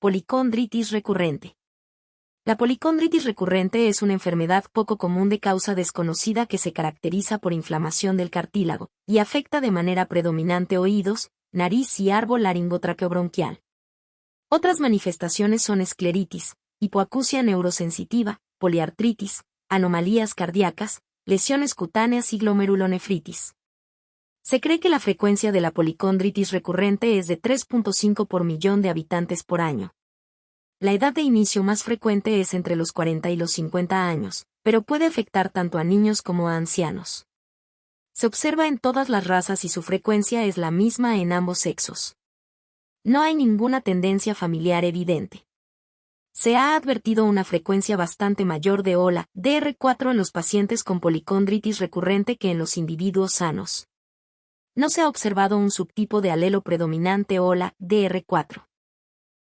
Policondritis recurrente. La policondritis recurrente es una enfermedad poco común de causa desconocida que se caracteriza por inflamación del cartílago, y afecta de manera predominante oídos, nariz y árbol laringotraqueobronquial. Otras manifestaciones son escleritis, hipoacusia neurosensitiva, poliartritis, anomalías cardíacas, lesiones cutáneas y glomerulonefritis. Se cree que la frecuencia de la policondritis recurrente es de 3.5 por millón de habitantes por año. La edad de inicio más frecuente es entre los 40 y los 50 años, pero puede afectar tanto a niños como a ancianos. Se observa en todas las razas y su frecuencia es la misma en ambos sexos. No hay ninguna tendencia familiar evidente. Se ha advertido una frecuencia bastante mayor de HOLA, DR4 en los pacientes con policondritis recurrente que en los individuos sanos. No se ha observado un subtipo de alelo predominante HOLA, DR4.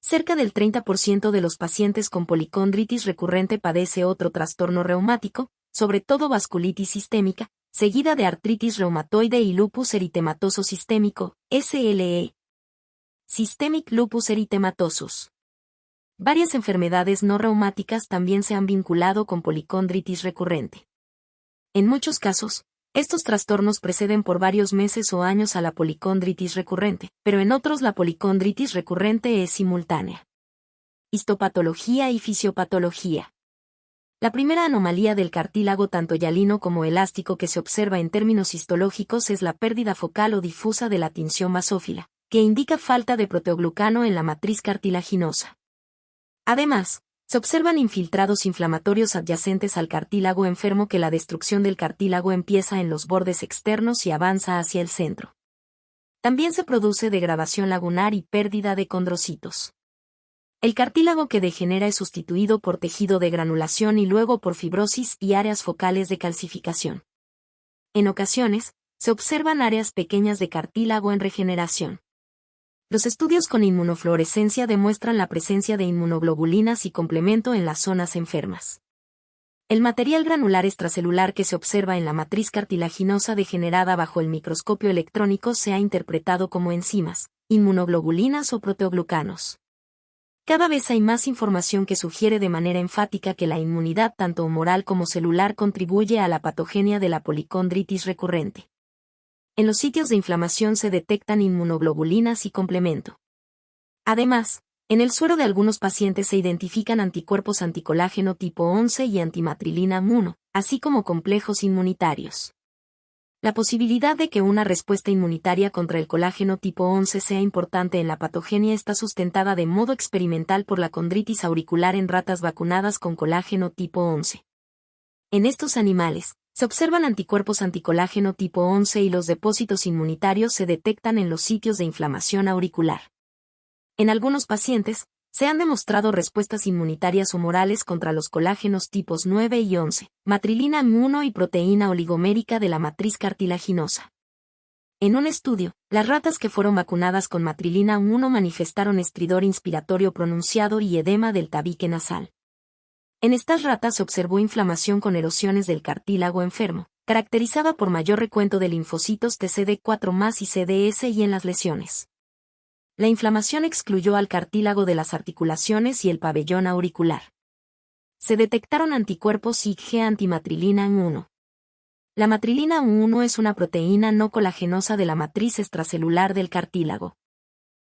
Cerca del 30% de los pacientes con policondritis recurrente padece otro trastorno reumático, sobre todo vasculitis sistémica, seguida de artritis reumatoide y lupus eritematoso sistémico, SLE. Systemic Lupus Erythematosus. Varias enfermedades no reumáticas también se han vinculado con policondritis recurrente. En muchos casos, estos trastornos preceden por varios meses o años a la policondritis recurrente, pero en otros la policondritis recurrente es simultánea. Histopatología y fisiopatología. La primera anomalía del cartílago tanto hialino como elástico que se observa en términos histológicos es la pérdida focal o difusa de la tinción basófila, que indica falta de proteoglucano en la matriz cartilaginosa. Además, se observan infiltrados inflamatorios adyacentes al cartílago enfermo que la destrucción del cartílago empieza en los bordes externos y avanza hacia el centro. También se produce degradación lagunar y pérdida de condrocitos. El cartílago que degenera es sustituido por tejido de granulación y luego por fibrosis y áreas focales de calcificación. En ocasiones, se observan áreas pequeñas de cartílago en regeneración. Los estudios con inmunofluorescencia demuestran la presencia de inmunoglobulinas y complemento en las zonas enfermas. El material granular extracelular que se observa en la matriz cartilaginosa degenerada bajo el microscopio electrónico se ha interpretado como enzimas, inmunoglobulinas o proteoglucanos. Cada vez hay más información que sugiere de manera enfática que la inmunidad tanto humoral como celular contribuye a la patogenia de la policondritis recurrente. En los sitios de inflamación se detectan inmunoglobulinas y complemento. Además, en el suero de algunos pacientes se identifican anticuerpos anticolágeno tipo 11 y antimatrilina 1, así como complejos inmunitarios. La posibilidad de que una respuesta inmunitaria contra el colágeno tipo 11 sea importante en la patogenia está sustentada de modo experimental por la condritis auricular en ratas vacunadas con colágeno tipo 11. En estos animales, se observan anticuerpos anticolágeno tipo 11 y los depósitos inmunitarios se detectan en los sitios de inflamación auricular. En algunos pacientes, se han demostrado respuestas inmunitarias humorales contra los colágenos tipos 9 y 11, matrilina 1 y proteína oligomérica de la matriz cartilaginosa. En un estudio, las ratas que fueron vacunadas con matrilina 1 manifestaron estridor inspiratorio pronunciado y edema del tabique nasal. En estas ratas se observó inflamación con erosiones del cartílago enfermo, caracterizada por mayor recuento de linfocitos TCD4+ y CDS y en las lesiones. La inflamación excluyó al cartílago de las articulaciones y el pabellón auricular. Se detectaron anticuerpos IgG antimatrilina 1. La matrilina 1 es una proteína no colagenosa de la matriz extracelular del cartílago.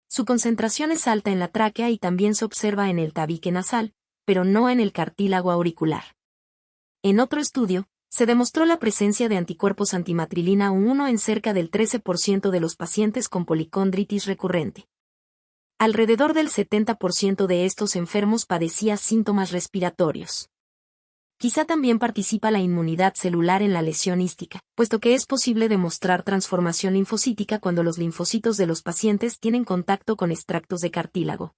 Su concentración es alta en la tráquea y también se observa en el tabique nasal, pero no en el cartílago auricular. En otro estudio, se demostró la presencia de anticuerpos antimatrilina 1 en cerca del 13% de los pacientes con policondritis recurrente. Alrededor del 70% de estos enfermos padecía síntomas respiratorios. Quizá también participa la inmunidad celular en la lesión ística, puesto que es posible demostrar transformación linfocítica cuando los linfocitos de los pacientes tienen contacto con extractos de cartílago.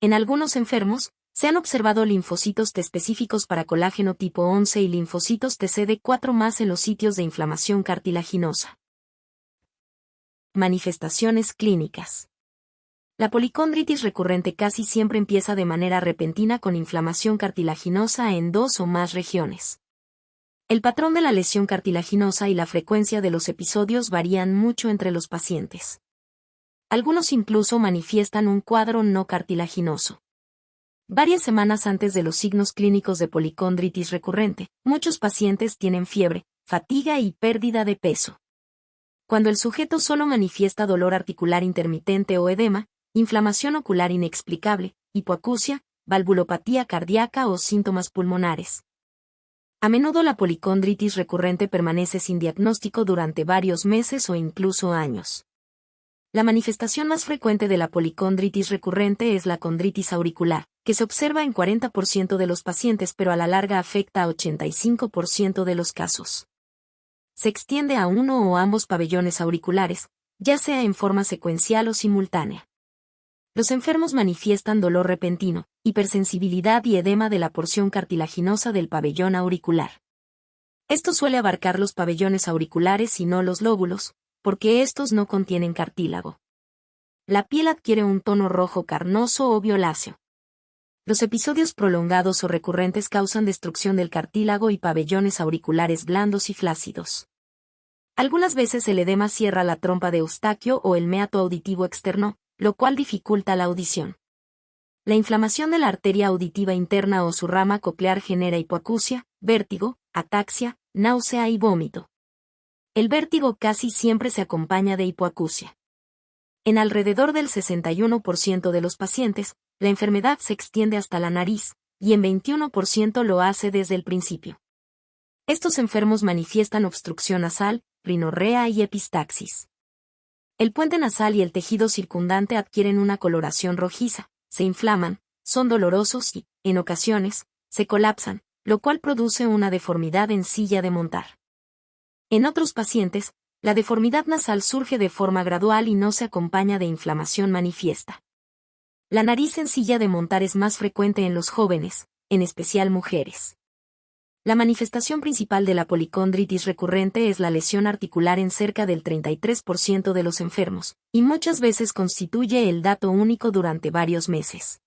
En algunos enfermos, se han observado linfocitos T específicos para colágeno tipo 11 y linfocitos TCD4+ en los sitios de inflamación cartilaginosa. Manifestaciones clínicas. La policondritis recurrente casi siempre empieza de manera repentina con inflamación cartilaginosa en 2 o más regiones. El patrón de la lesión cartilaginosa y la frecuencia de los episodios varían mucho entre los pacientes. Algunos incluso manifiestan un cuadro no cartilaginoso. Varias semanas antes de los signos clínicos de policondritis recurrente, muchos pacientes tienen fiebre, fatiga y pérdida de peso. Cuando el sujeto solo manifiesta dolor articular intermitente o edema, inflamación ocular inexplicable, hipoacusia, valvulopatía cardíaca o síntomas pulmonares. A menudo la policondritis recurrente permanece sin diagnóstico durante varios meses o incluso años. La manifestación más frecuente de la policondritis recurrente es la condritis auricular, que se observa en 40% de los pacientes pero a la larga afecta a 85% de los casos. Se extiende a uno o ambos pabellones auriculares, ya sea en forma secuencial o simultánea. Los enfermos manifiestan dolor repentino, hipersensibilidad y edema de la porción cartilaginosa del pabellón auricular. Esto suele abarcar los pabellones auriculares y no los lóbulos, porque estos no contienen cartílago. La piel adquiere un tono rojo carnoso o violáceo. Los episodios prolongados o recurrentes causan destrucción del cartílago y pabellones auriculares blandos y flácidos. Algunas veces el edema cierra la trompa de Eustaquio o el meato auditivo externo, lo cual dificulta la audición. La inflamación de la arteria auditiva interna o su rama coclear genera hipoacusia, vértigo, ataxia, náusea y vómito. El vértigo casi siempre se acompaña de hipoacusia. En alrededor del 61% de los pacientes, la enfermedad se extiende hasta la nariz, y en 21% lo hace desde el principio. Estos enfermos manifiestan obstrucción nasal, rinorrea y epistaxis. El puente nasal y el tejido circundante adquieren una coloración rojiza, se inflaman, son dolorosos y, en ocasiones, se colapsan, lo cual produce una deformidad en silla de montar. En otros pacientes, la deformidad nasal surge de forma gradual y no se acompaña de inflamación manifiesta. La nariz en silla de montar es más frecuente en los jóvenes, en especial mujeres. La manifestación principal de la policondritis recurrente es la lesión articular en cerca del 33% de los enfermos, y muchas veces constituye el dato único durante varios meses.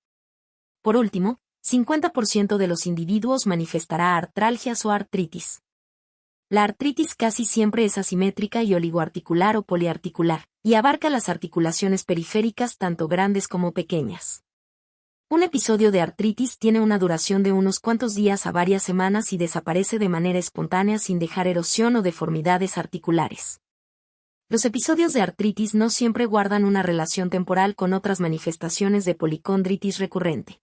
Por último, 50% de los individuos manifestará artralgias o artritis. La artritis casi siempre es asimétrica y oligoarticular o poliarticular, y abarca las articulaciones periféricas tanto grandes como pequeñas. Un episodio de artritis tiene una duración de unos cuantos días a varias semanas y desaparece de manera espontánea sin dejar erosión o deformidades articulares. Los episodios de artritis no siempre guardan una relación temporal con otras manifestaciones de policondritis recurrente.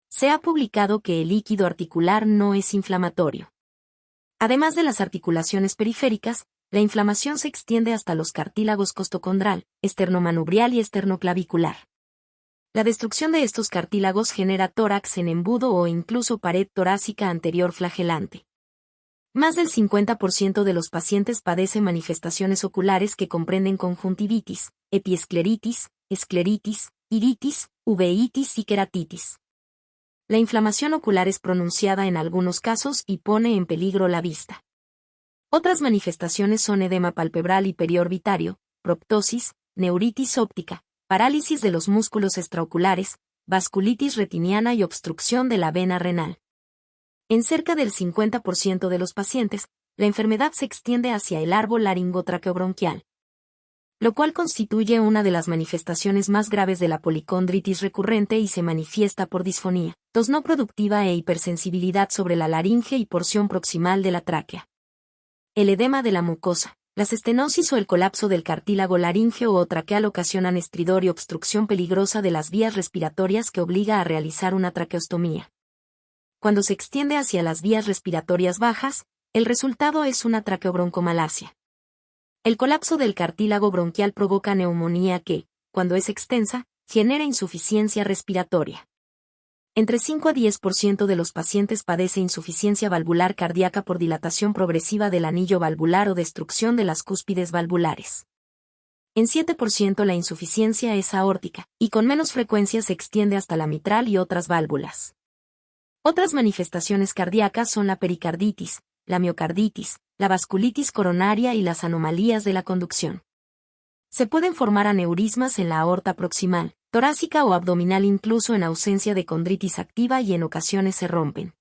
Se ha publicado que el líquido articular no es inflamatorio. Además de las articulaciones periféricas, la inflamación se extiende hasta los cartílagos costocondral, esternomanubrial y esternoclavicular. La destrucción de estos cartílagos genera tórax en embudo o incluso pared torácica anterior flagelante. Más del 50% de los pacientes padecen manifestaciones oculares que comprenden conjuntivitis, epiescleritis, escleritis, iritis, uveitis y queratitis. La inflamación ocular es pronunciada en algunos casos y pone en peligro la vista. Otras manifestaciones son edema palpebral y periorbitario, proptosis, neuritis óptica, parálisis de los músculos extraoculares, vasculitis retiniana y obstrucción de la vena renal. En cerca del 50% de los pacientes, la enfermedad se extiende hacia el árbol laringotraqueobronquial, lo cual constituye una de las manifestaciones más graves de la policondritis recurrente y se manifiesta por disfonía, tos no productiva e hipersensibilidad sobre la laringe y porción proximal de la tráquea. El edema de la mucosa, las estenosis o el colapso del cartílago laríngeo o traqueal ocasionan estridor y obstrucción peligrosa de las vías respiratorias que obliga a realizar una traqueostomía. Cuando se extiende hacia las vías respiratorias bajas, el resultado es una traqueobroncomalacia. El colapso del cartílago bronquial provoca neumonía que, cuando es extensa, genera insuficiencia respiratoria. Entre 5 a 10% de los pacientes padece insuficiencia valvular cardíaca por dilatación progresiva del anillo valvular o destrucción de las cúspides valvulares. En 7% la insuficiencia es aórtica, y con menos frecuencia se extiende hasta la mitral y otras válvulas. Otras manifestaciones cardíacas son la pericarditis, la miocarditis, la vasculitis coronaria y las anomalías de la conducción. Se pueden formar aneurismas en la aorta proximal, torácica o abdominal incluso en ausencia de condritis activa y en ocasiones se rompen.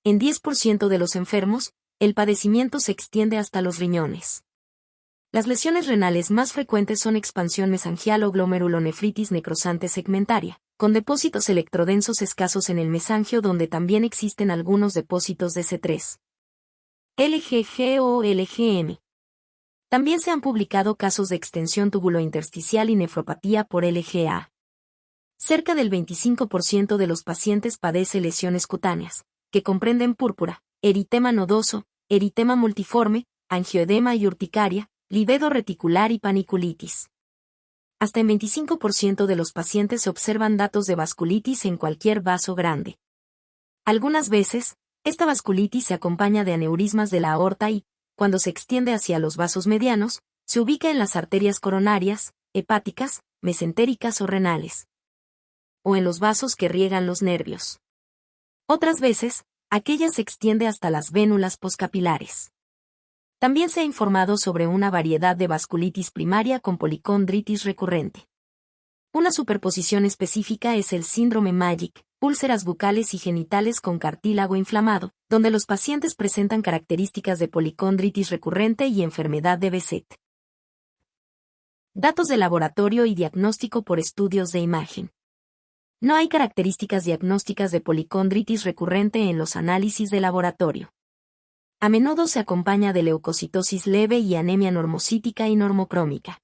En 10% de los enfermos, el padecimiento se extiende hasta los riñones. Las lesiones renales más frecuentes son expansión mesangial o glomerulonefritis necrosante segmentaria, con depósitos electrodensos escasos en el mesangio donde también existen algunos depósitos de C3. LGG o LGM. También se han publicado casos de extensión tubulointersticial y nefropatía por LGA. Cerca del 25% de los pacientes padece lesiones cutáneas, que comprenden púrpura, eritema nodoso, eritema multiforme, angioedema y urticaria, livedo reticular y paniculitis. Hasta en 25% de los pacientes se observan datos de vasculitis en cualquier vaso grande. Algunas veces, esta vasculitis se acompaña de aneurismas de la aorta y, cuando se extiende hacia los vasos medianos, se ubica en las arterias coronarias, hepáticas, mesentéricas o renales, o en los vasos que riegan los nervios. Otras veces, aquella se extiende hasta las vénulas poscapilares. También se ha informado sobre una variedad de vasculitis primaria con policondritis recurrente. Una superposición específica es el síndrome MAGIC, úlceras bucales y genitales con cartílago inflamado, donde los pacientes presentan características de policondritis recurrente y enfermedad de Behçet. Datos de laboratorio y diagnóstico por estudios de imagen. No hay características diagnósticas de policondritis recurrente en los análisis de laboratorio. A menudo se acompaña de leucocitosis leve y anemia normocítica y normocrómica.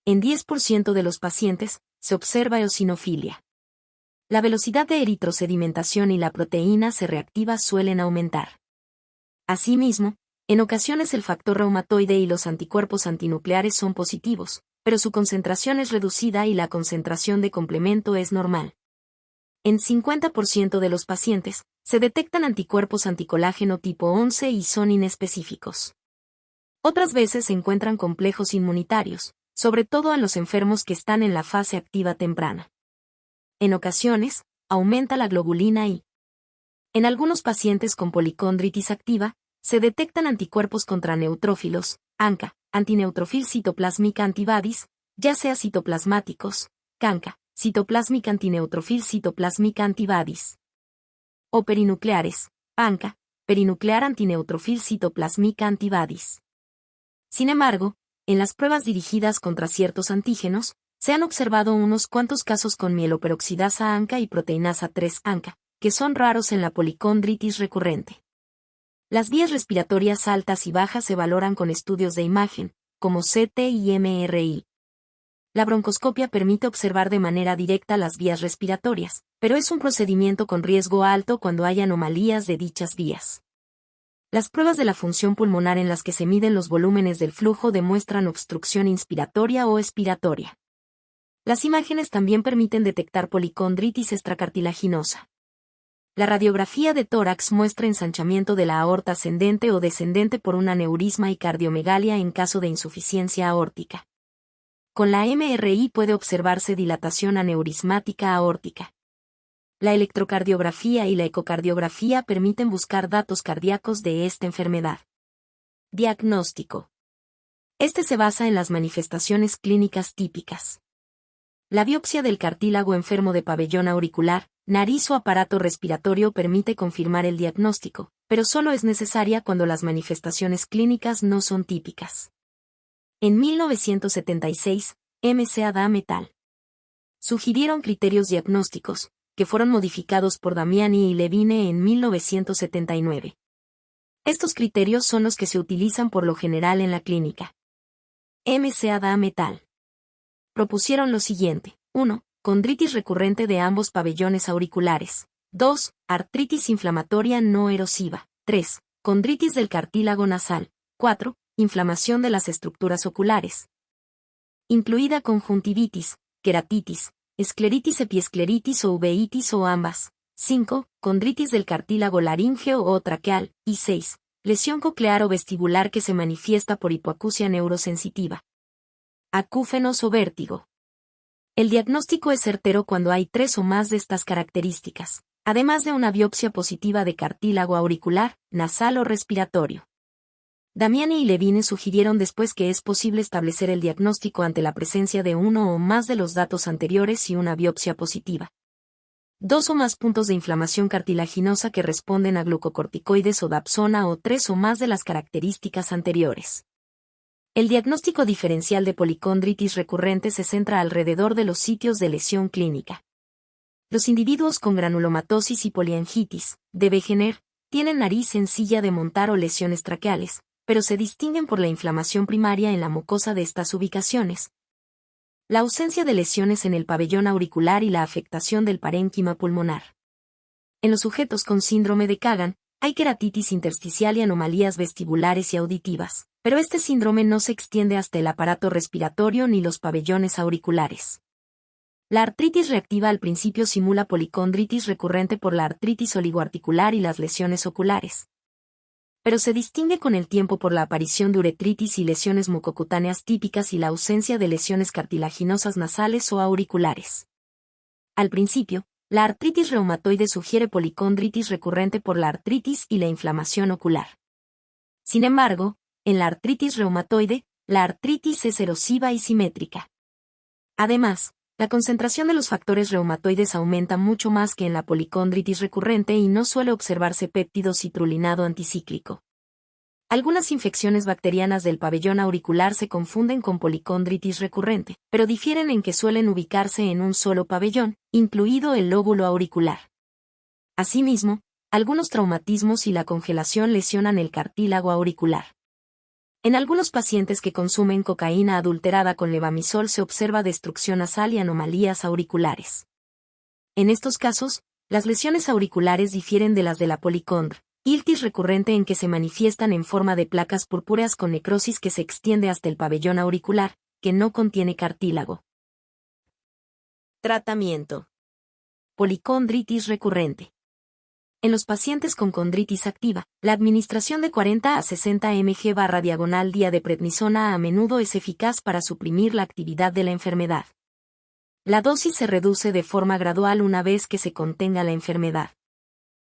En 10% de los pacientes, se observa eosinofilia. La velocidad de eritrosedimentación y la proteína C reactiva suelen aumentar. Asimismo, en ocasiones el factor reumatoide y los anticuerpos antinucleares son positivos, pero su concentración es reducida y la concentración de complemento es normal. En 50% de los pacientes, se detectan anticuerpos anticolágeno tipo 11 y son inespecíficos. Otras veces se encuentran complejos inmunitarios, sobre todo en los enfermos que están en la fase activa temprana. En ocasiones, aumenta la globulina I. En algunos pacientes con policondritis activa, se detectan anticuerpos contra neutrófilos, ANCA, antineutrofil citoplasmic antibodies, ya sea citoplasmáticos, CANCA, citoplasmic antineutrofil citoplasmic antibodies, o perinucleares, ANCA, perinuclear antineutrofil citoplasmic antibodies. Sin embargo, en las pruebas dirigidas contra ciertos antígenos, se han observado unos cuantos casos con mieloperoxidasa ANCA y proteinasa 3 ANCA, que son raros en la policondritis recurrente. Las vías respiratorias altas y bajas se valoran con estudios de imagen, como CT y MRI. La broncoscopia permite observar de manera directa las vías respiratorias, pero es un procedimiento con riesgo alto cuando hay anomalías de dichas vías. Las pruebas de la función pulmonar en las que se miden los volúmenes del flujo demuestran obstrucción inspiratoria o expiratoria. Las imágenes también permiten detectar policondritis extracartilaginosa. La radiografía de tórax muestra ensanchamiento de la aorta ascendente o descendente por un aneurisma y cardiomegalia en caso de insuficiencia aórtica. Con la MRI puede observarse dilatación aneurismática aórtica. La electrocardiografía y la ecocardiografía permiten buscar datos cardíacos de esta enfermedad. Diagnóstico. Este se basa en las manifestaciones clínicas típicas. La biopsia del cartílago enfermo de pabellón auricular, nariz o aparato respiratorio permite confirmar el diagnóstico, pero solo es necesaria cuando las manifestaciones clínicas no son típicas. En 1976, M.C. Adam et al. Sugirieron criterios diagnósticos, que fueron modificados por Damiani y Levine en 1979. Estos criterios son los que se utilizan por lo general en la clínica. M.C. Adam et al. Propusieron lo siguiente: 1. Condritis recurrente de ambos pabellones auriculares. 2. Artritis inflamatoria no erosiva. 3. Condritis del cartílago nasal. 4. Inflamación de las estructuras oculares, incluida conjuntivitis, queratitis, escleritis epiescleritis o uveitis o ambas. 5. Condritis del cartílago laríngeo o traqueal. Y 6. Lesión coclear o vestibular que se manifiesta por hipoacusia neurosensitiva, acúfenos o vértigo. El diagnóstico es certero cuando hay 3 o más de estas características, además de una biopsia positiva de cartílago auricular, nasal o respiratorio. Damiani y Levine sugirieron después que es posible establecer el diagnóstico ante la presencia de uno o más de los datos anteriores y una biopsia positiva. 2 o más puntos de inflamación cartilaginosa que responden a glucocorticoides o dapsona o 3 o más de las características anteriores. El diagnóstico diferencial de policondritis recurrente se centra alrededor de los sitios de lesión clínica. Los individuos con granulomatosis y poliangitis, de Wegener, tienen nariz sencilla de montar o lesiones traqueales, pero se distinguen por la inflamación primaria en la mucosa de estas ubicaciones, la ausencia de lesiones en el pabellón auricular y la afectación del parénquima pulmonar. En los sujetos con síndrome de Kagan, hay queratitis intersticial y anomalías vestibulares y auditivas, pero este síndrome no se extiende hasta el aparato respiratorio ni los pabellones auriculares. La artritis reactiva al principio simula policondritis recurrente por la artritis oligoarticular y las lesiones oculares, pero se distingue con el tiempo por la aparición de uretritis y lesiones mucocutáneas típicas y la ausencia de lesiones cartilaginosas nasales o auriculares. Al principio, la artritis reumatoide sugiere policondritis recurrente por la artritis y la inflamación ocular. Sin embargo, en la artritis reumatoide, la artritis es erosiva y simétrica. Además, la concentración de los factores reumatoides aumenta mucho más que en la policondritis recurrente y no suele observarse péptido citrulinado anticíclico. Algunas infecciones bacterianas del pabellón auricular se confunden con policondritis recurrente, pero difieren en que suelen ubicarse en un solo pabellón, incluido el lóbulo auricular. Asimismo, algunos traumatismos y la congelación lesionan el cartílago auricular. En algunos pacientes que consumen cocaína adulterada con levamisol se observa destrucción nasal y anomalías auriculares. En estos casos, las lesiones auriculares difieren de las de la policondritis recurrente en que se manifiestan en forma de placas purpúreas con necrosis que se extiende hasta el pabellón auricular, que no contiene cartílago. Tratamiento. Policondritis recurrente. En los pacientes con condritis activa, la administración de 40 a 60 mg/diagonal día de prednisona a menudo es eficaz para suprimir la actividad de la enfermedad. La dosis se reduce de forma gradual una vez que se contenga la enfermedad.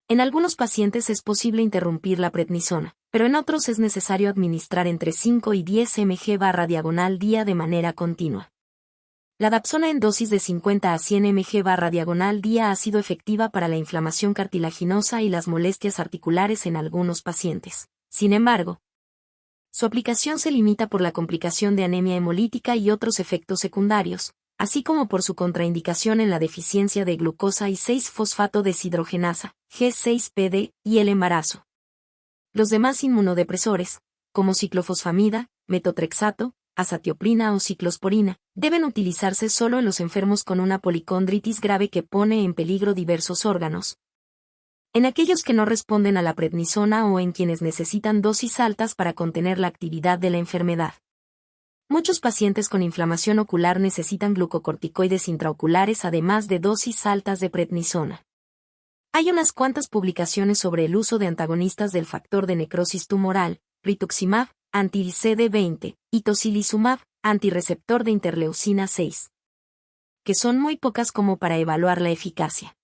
En algunos pacientes es posible interrumpir la prednisona, pero en otros es necesario administrar entre 5 y 10 mg/diagonal día de manera continua. La dapsona en dosis de 50 a 100 mg/diagonal día ha sido efectiva para la inflamación cartilaginosa y las molestias articulares en algunos pacientes. Sin embargo, su aplicación se limita por la complicación de anemia hemolítica y otros efectos secundarios, así como por su contraindicación en la deficiencia de glucosa y 6-fosfato deshidrogenasa, G6PD, y el embarazo. Los demás inmunodepresores, como ciclofosfamida, metotrexato, azatioprina o ciclosporina, deben utilizarse solo en los enfermos con una policondritis grave que pone en peligro diversos órganos. En aquellos que no responden a la prednisona o en quienes necesitan dosis altas para contener la actividad de la enfermedad. Muchos pacientes con inflamación ocular necesitan glucocorticoides intraoculares además de dosis altas de prednisona. Hay unas cuantas publicaciones sobre el uso de antagonistas del factor de necrosis tumoral, rituximab, anti-CD20, y tocilizumab, antirreceptor de interleucina 6, que son muy pocas como para evaluar la eficacia.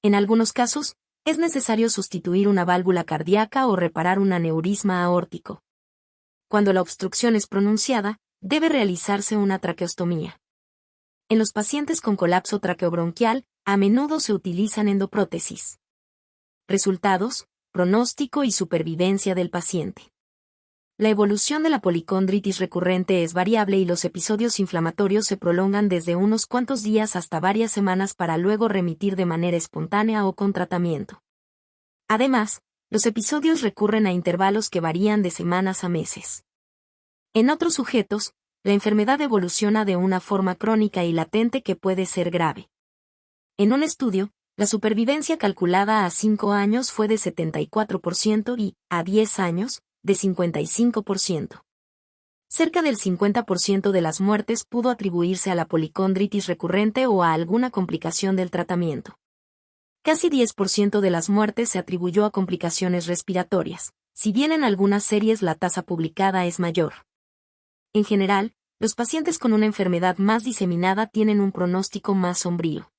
En algunos casos, es necesario sustituir una válvula cardíaca o reparar un aneurisma aórtico. Cuando la obstrucción es pronunciada, debe realizarse una traqueostomía. En los pacientes con colapso traqueobronquial, a menudo se utilizan endoprótesis. Resultados, pronóstico y supervivencia del paciente. La evolución de la policondritis recurrente es variable y los episodios inflamatorios se prolongan desde unos cuantos días hasta varias semanas para luego remitir de manera espontánea o con tratamiento. Además, los episodios recurren a intervalos que varían de semanas a meses. En otros sujetos, la enfermedad evoluciona de una forma crónica y latente que puede ser grave. En un estudio, la supervivencia calculada a 5 años fue de 74% y, a 10 años, de 55%. Cerca del 50% de las muertes pudo atribuirse a la policondritis recurrente o a alguna complicación del tratamiento. Casi 10% de las muertes se atribuyó a complicaciones respiratorias, si bien en algunas series la tasa publicada es mayor. En general, los pacientes con una enfermedad más diseminada tienen un pronóstico más sombrío.